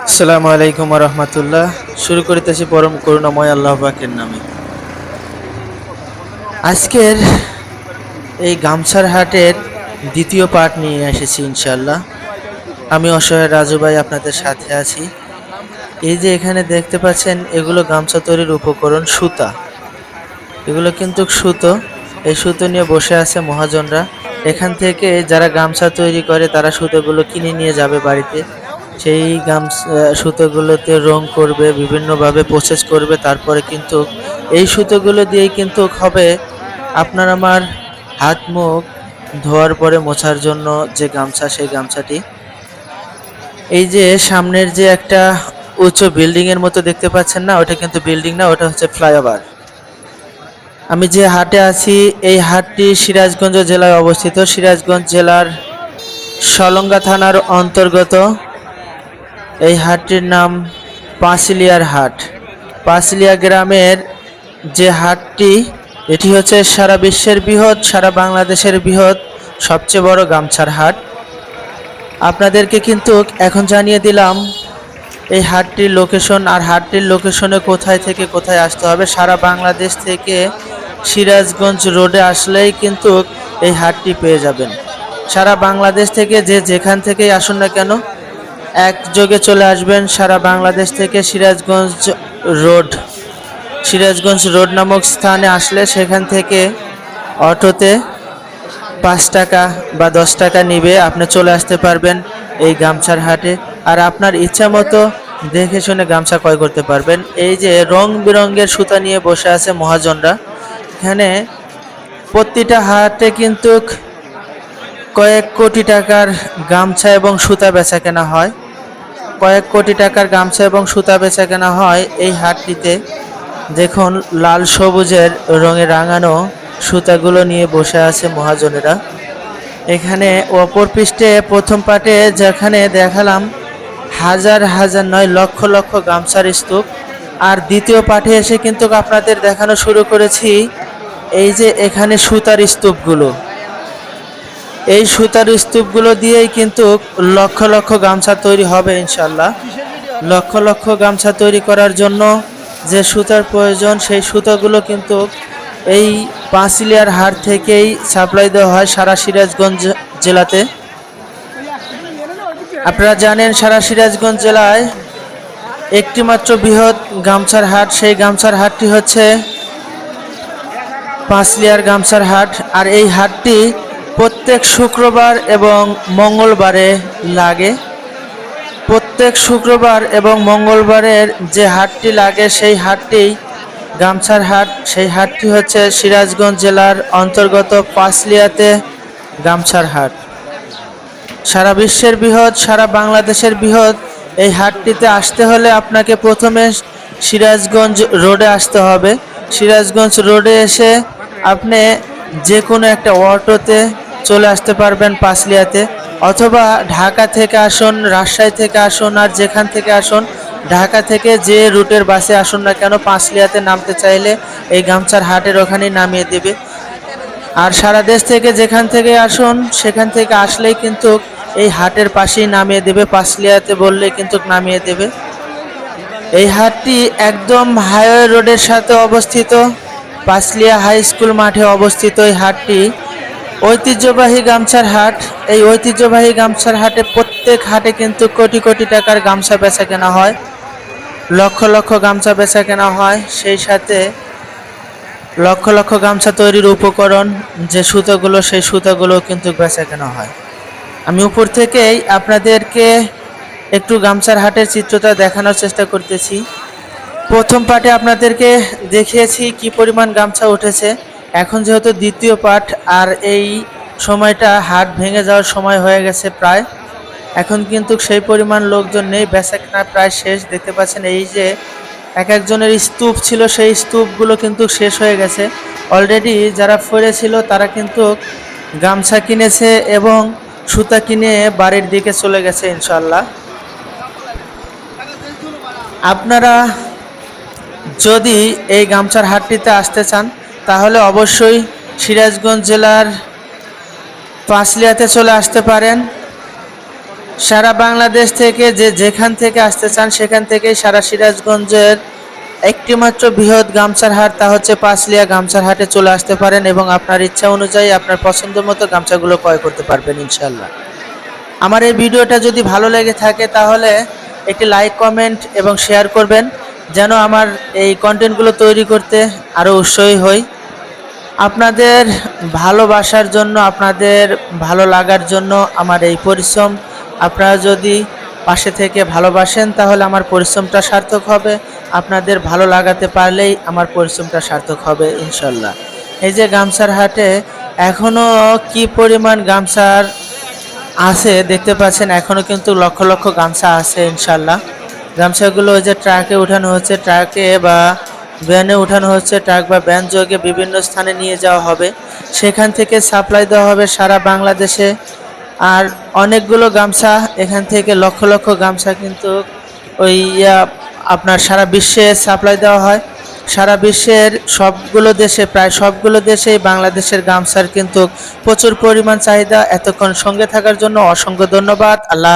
আসসালামু আলাইকুম ওয়া রাহমাতুল্লাহ। শুরু করিতেছি পরম করুণাময় আল্লাহ পাকের নামে। আজকের এই গামছার হাটের দ্বিতীয় পার্ট নিয়ে এসেছি ইনশাআল্লাহ। আমি অসহায় রাজু ভাই আপনাদের সাথে আছি। এই যে এখানে দেখতে পাচ্ছেন এগুলো গামছা তৈরির উপকরণ সুতা। এগুলো কিন্তু সুতো। এই সুতো নিয়ে বসে আছে মহাজনরা। এখান থেকে যারা গামছা তৈরি করে তারা সুতোগুলো কিনে নিয়ে যাবে বাড়িতে। সেই সুতোগুলোতে রং করবে, বিভিন্নভাবে প্রসেস করবে, তারপরে কিন্তু এই সুতোগুলো দিয়েই কিন্তু হবে আপনার আমার হাত মুখ ধোয়ার পরে মোছার জন্য যে গামছা, সেই গামছাটি। এই যে সামনের যে একটা উঁচু বিল্ডিং এর মতো দেখতে পাচ্ছেন না, ওটা কিন্তু বিল্ডিং না, ওটা হচ্ছে ফ্লাইওভার। আমি যে হাটে আছি এই হাটটি সিরাজগঞ্জ জেলায় অবস্থিত। সিরাজগঞ্জ জেলার সলঙ্গা থানার অন্তর্গত। এই হাটটির নাম পাঁচলিয়ার হাট। পাঁচলিয়া গ্রামের যে হাটটি, এটি হচ্ছে সারা বিশ্বের বৃহৎ, সারা বাংলাদেশের বৃহৎ সবচেয়ে বড় গামছার হাট। আপনাদেরকে কিন্তু এখন জানিয়ে দিলাম এই হাটটির লোকেশন, আর হাটটির লোকেশনে কোথায় থেকে কোথায় আসতে হবে। সারা বাংলাদেশ থেকে সিরাজগঞ্জ রোডে আসলেই কিন্তু এই হাটটি পেয়ে যাবেন। সারা বাংলাদেশ থেকে যে যেখান থেকেই আসুন না কেন, একযোগে চলে আসবেন সারা বাংলাদেশ থেকে রোড সিরাজগঞ্জ রোড নামক স্থানে আসলে সেখান থেকে অটোতে 5 টাকা বা 10 টাকা নিবে, আপনি চলে আসতে পারবেন এই গামছার হাটে। আর আপনার ইচ্ছা মতো দেখে শুনে গামছা ক্রয় করতে পারবেন। এই যে রং বেরঙের সুতা নিয়ে বসে আছে মহাজনরা। এখানে প্রতিটা হাটে কিন্তু কয়েক কোটি টাকার গামছা এবং সুতা বেচা কেনা হয়। কয়েক কোটি টাকার গামছা এবং সুতা বেচা কেনা হয় এই হাটটিতে। দেখুন লাল সবুজের রঙে রাঙানো সুতাগুলো নিয়ে বসে আছে মহাজনেরা। এখানে অপর পৃষ্ঠে প্রথম পাটে যেখানে দেখালাম হাজার হাজার নয় লক্ষ লক্ষ গামছার স্তূপ, আর দ্বিতীয় পাঠে এসে কিন্তু আপনাদের দেখানো শুরু করেছি এই যে এখানে সুতার স্তূপগুলো। এই সুতার স্তূপগুলো দিয়েই কিন্তু লক্ষ লক্ষ গামছা তৈরি হবে ইনশাল্লাহ। লক্ষ লক্ষ গামছা তৈরি করার জন্য যে সুতার প্রয়োজন, সেই সুতাগুলো কিন্তু এই পাঁচলিয়ার হাট থেকেই সাপ্লাই দেওয়া হয় সারা সিরাজগঞ্জ জেলাতে। আপনারা জানেন সারা সিরাজগঞ্জ জেলায় একটি মাত্র বৃহৎ গামছার হাট, সেই গামছার হাটটি হচ্ছে পাঁচলিয়ার গামছার হাট। আর এই হাটটি প্রত্যেক শুক্রবার এবং মঙ্গলবারে লাগে। প্রত্যেক শুক্রবার এবং মঙ্গলবারের যে হাটটি লাগে সেই হাটটি গামছার হাট। সেই হাটটি হচ্ছে সিরাজগঞ্জ জেলার অন্তর্গত পাঁচলিয়াতে গামছার হাট। সারা বিশ্বের বৃহৎ, সারা বাংলাদেশের বৃহৎ এই হাটটিতে আসতে হলে আপনাকে প্রথমে সিরাজগঞ্জ রোডে আসতে হবে। সিরাজগঞ্জ রোডে এসে আপনি যে কোনো একটা অটোতে চলে আসতে পারবেন পাঁচলিয়াতে, অথবা ঢাকা থেকে আসুন, রাজশাহী থেকে আসুন, আর যেখান থেকে আসুন, ঢাকা থেকে যে রুটের বাসে আসুন না কেন, পাঁচলিয়াতে নামতে চাইলে এই গামছার হাটের ওখানেই নামিয়ে দেবে। আর সারা দেশ থেকে যেখান থেকে আসুন, সেখান থেকে আসলেই কিন্তু এই হাটের পাশেই নামিয়ে দেবে, পাঁচলিয়াতে বললে কিন্তু নামিয়ে দেবে। এই হাটটি একদম হাইওয়ে রোডের সাথে অবস্থিত, পাঁচলিয়া হাই স্কুল মাঠে অবস্থিত। এই হাটটি ঐতিহ্যবাহী গামছার হাট। এই ঐতিহ্যবাহী গামছার হাটে প্রত্যেক হাটে কিন্তু কোটি কোটি টাকার গামছা বেচা কেনা হয়, লক্ষ লক্ষ গামছা বেচা কেনা হয়। সেই সাথে লক্ষ লক্ষ গামছা তৈরির উপকরণ যে সুতোগুলো, সেই সুতোগুলো কিন্তু বেচা কেনা হয়। আমি উপর থেকেই আপনাদেরকে একটু গামছার হাটের চিত্রটা দেখানোর চেষ্টা করতেছি। প্রথম পার্টে আপনাদেরকে দেখিয়েছি কি পরিমাণ গামছা উঠেছে। এখন যেহেতু দ্বিতীয় পার্ট, আর এই সময়টা হাট ভেঙে যাওয়ার সময় হয়ে গেছে প্রায়, এখন কিন্তু সেই পরিমাণ লোকজন নেই, বেচাকেনা প্রায় শেষ। দেখতে পাচ্ছেন এই যে এক একজনের স্তূপ ছিল, সেই স্তূপগুলো কিন্তু শেষ হয়ে গেছে অলরেডি। যারা ফরে ছিল তারা কিন্তু গামছা কিনেছে এবং সুতা কিনে বাড়ির দিকে চলে গেছে ইনশাল্লাহ। আপনারা যদি এই গামছার হাটটিতে আসতে চান তাহলে অবশ্যই সিরাজগঞ্জ জেলার পাঁচলিয়াতে চলে আসতে পারেন। সারা বাংলাদেশ থেকে যে যেখান থেকে আসতে চান সেখান থেকেই সারা সিরাজগঞ্জের একটিমাত্র বৃহৎ গামছার হাট, তা হচ্ছে পাঁচলিয়া গামছার হাটে চলে আসতে পারেন এবং আপনার ইচ্ছা অনুযায়ী আপনার পছন্দ মতো গামছাগুলো ক্রয় করতে পারবেন ইনশাল্লাহ। আমার এই ভিডিওটা যদি ভালো লেগে থাকে তাহলে একটি লাইক, কমেন্ট এবং শেয়ার করবেন, যেন আমার এই কন্টেন্টগুলো তৈরি করতে আরও উৎসাহী হই। আপনাদের ভালোবাসার জন্য, আপনাদের ভালো লাগার জন্য আমার এই পরিশ্রম। আপনারা যদি পাশে থেকে ভালোবাসেন তাহলে আমার পরিশ্রমটা সার্থক হবে। আপনাদের ভালো লাগাতে পারলেই আমার পরিশ্রমটা সার্থক হবে ইনশাল্লাহ। এই যে গামছার হাটে এখনও কি পরিমাণ গামছার আছে দেখতে পাচ্ছেন, এখনও কিন্তু লক্ষ লক্ষ গামছা আছে ইনশাল্লাহ। গামছাগুলো ওই যে ট্রাকে উঠানো হচ্ছে, ট্রাকে বা ভ্যানে উঠানো হচ্ছে, ট্রাক বা ভ্যান যোগে বিভিন্ন স্থানে নিয়ে যাওয়া হবে, সেখান থেকে সাপ্লাই দেওয়া হবে সারা বাংলাদেশে। আর অনেকগুলো গামছা এখান থেকে লক্ষ লক্ষ গামছা কিন্তু ওই আপনার সারা বিশ্বে সাপ্লাই দেওয়া হয়। সারা বিশ্বের সবগুলো দেশে, প্রায় সবগুলো দেশেই বাংলাদেশের গামছার কিন্তু প্রচুর পরিমাণ চাহিদা। এতক্ষণ সঙ্গে থাকার জন্য অসংখ্য ধন্যবাদ। আল্লাহ।